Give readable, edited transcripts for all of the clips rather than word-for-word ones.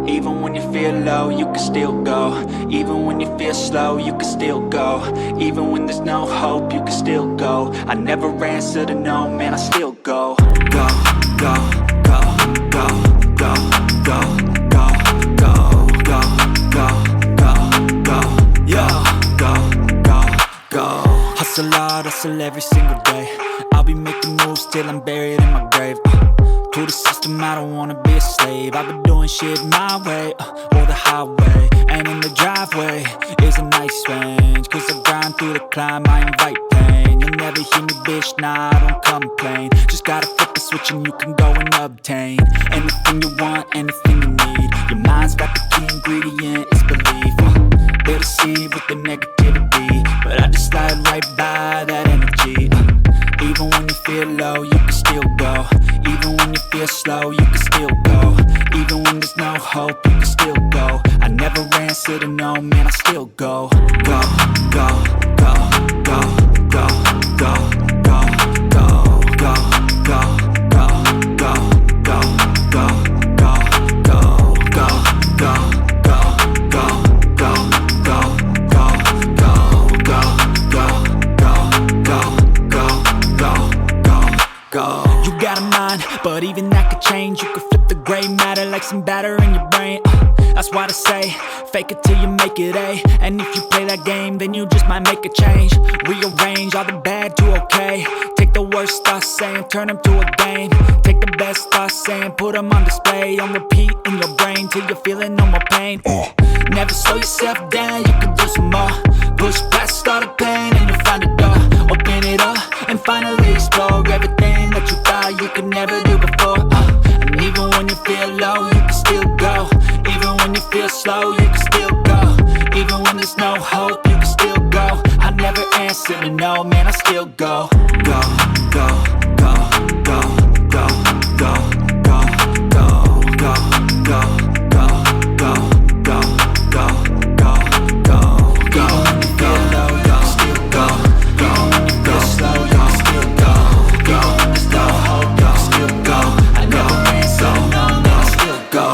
Even when you feel low, you can still go. Even when you feel slow, you can still go. Even when there's no hope, you can still go. I never answer to no, man, I still go. Go, go, go, go, go, go, go, go, go, go, go, go, yo, go, go, go. Hustle hard, hustle every single day. I'll be making moves till I'm buried in my grave. To the system, I don't wanna be a slave. I've been doing shit my way, or the highway. And in the driveway is a nice range. Cause I grind through the climb, I invite pain. You'll never hear me, bitch, nah, I don't complain. Just gotta flip the switch and you can go and obtain anything you want, anything you need. Your mind's got the key ingredient, it's belief. They'll deceive with the negativity, but I just slide right by that energy. Even when you feel low, you can still go. Even when you feel slow, you can still go. Even when there's no hope, you can still go. I never answer to no, man, I still go. Go, go, go, go, go, go, go, go, go, go, go, go, go, go, go, go, go, go, go, go. You got a mind, but even that could change. You could flip the gray matter like some batter in your brain. That's why they say, fake it till you make it A. And if you play that game, then you just might make a change. Rearrange all the bad to okay. Take the worst thoughts saying, turn them to a game. Take the best thoughts saying, put them on display. On repeat in your brain till you're feeling no more pain. Never slow yourself down, you can do some more. Push past all the pain and you'll find a door. Open it up and finally explore everything that you thought you could never do before. And even when you feel low, you can still go. Even when you feel slow, you can still go. Even when there's no hope, you can still go. I never answer to no, man, I still go. Go, go, go, go, go, go, go, go, go, go, go, go, go, go, go, go, go. Even when you feel low, you can still go. Even when you feel slow, you can still go. Even when there's no hope, you can still go. I never answer to no, man, I still go.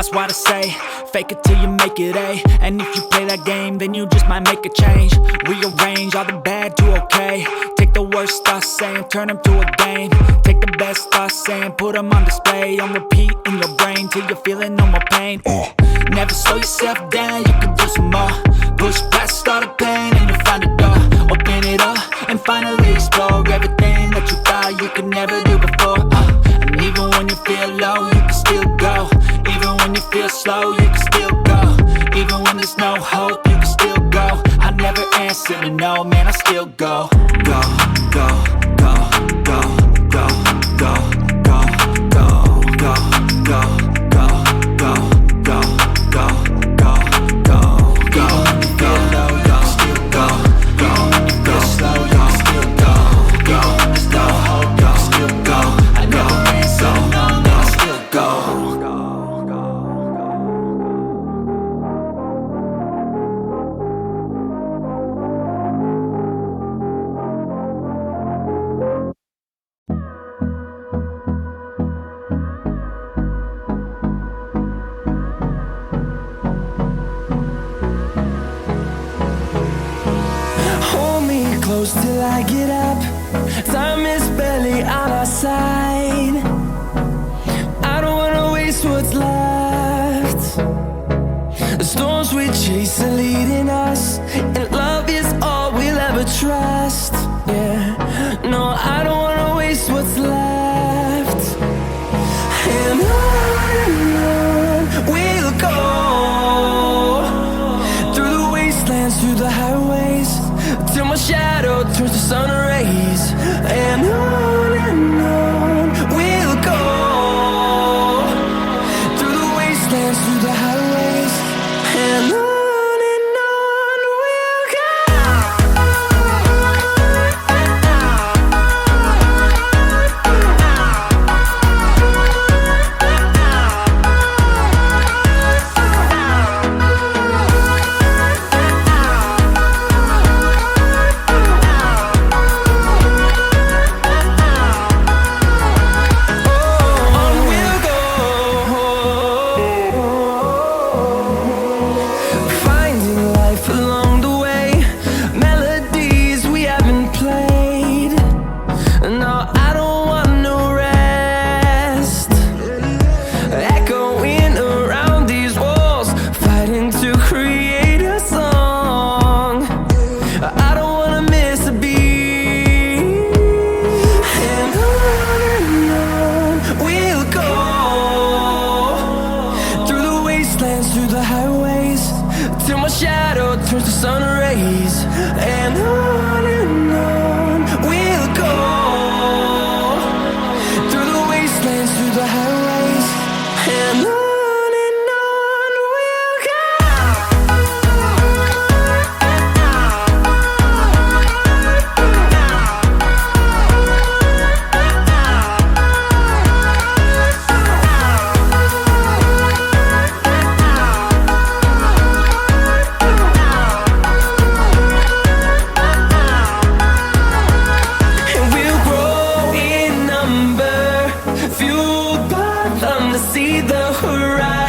That's why I say, fake it till you make it A. And if you play that game, then you just might make a change. Rearrange all the bad to okay. Take the worst thoughts saying, turn them to a game. Take the best thoughts saying, put them on display. On repeat in your brain till you're feeling no more pain. Never slow yourself down, you can do some more. Push past all the pain and you'll find a door. Open it up and finally explore everything that you thought you could never do before. And even when you feel low, you can still go. Even when you feel slow, you can still go. Even when there's no hope, you can still go. I never answer to no, man, I still go. Go, go, go, go, go, go, go, go, go, go, go, go, go, go, go, go, go. Even when you feel low, you can still go. Even when you feel slow, you can still go. Even when there's no hope, you can still go. I never answer to no, man, I still go. Hold me close till I get up. Time is barely on our side. I don't wanna waste what's left. The storms we chase are leading us, and love is all we'll ever trust. Yeah, no, I don't wanna waste what's left. And on we'll go, through the wastelands, through the highways, till my shadow turns to sun rays. And on we'll go, through the wastelands, through the highways, and on we'll go. See the horizon.